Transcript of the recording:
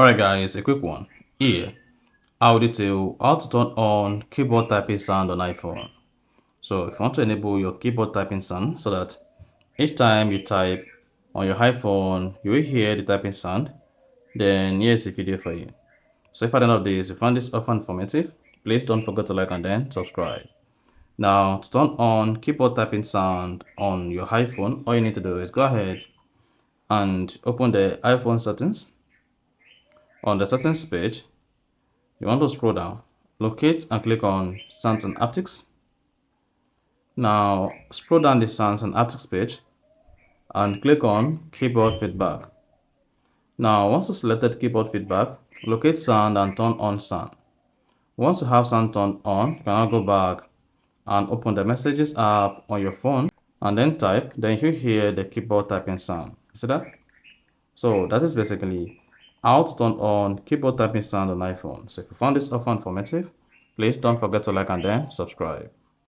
Alright guys, a quick one. Here, I'll detail how to turn on keyboard typing sound on iPhone. So if you want to enable your keyboard typing sound so that each time you type on your iPhone, you will hear the typing sound, then here's the video for you. So if at the end of this, you find this often informative, please don't forget to like and then subscribe. Now, to turn on keyboard typing sound on your iPhone, all you need to do is go ahead and open the iPhone settings. On the settings page, you want to scroll down, locate and click on Sounds and Haptics. Now scroll down the Sounds and Haptics page and click on Keyboard Feedback. Now once you selected Keyboard Feedback, locate Sound and turn on Sound. Once you have Sound turned on, you can now go back and open the Messages app on your phone and then type, then you hear the keyboard typing sound. See that? So that is basically how to turn on keyboard typing sound on iPhone. So if you found this offer informative, please don't forget to like and then subscribe.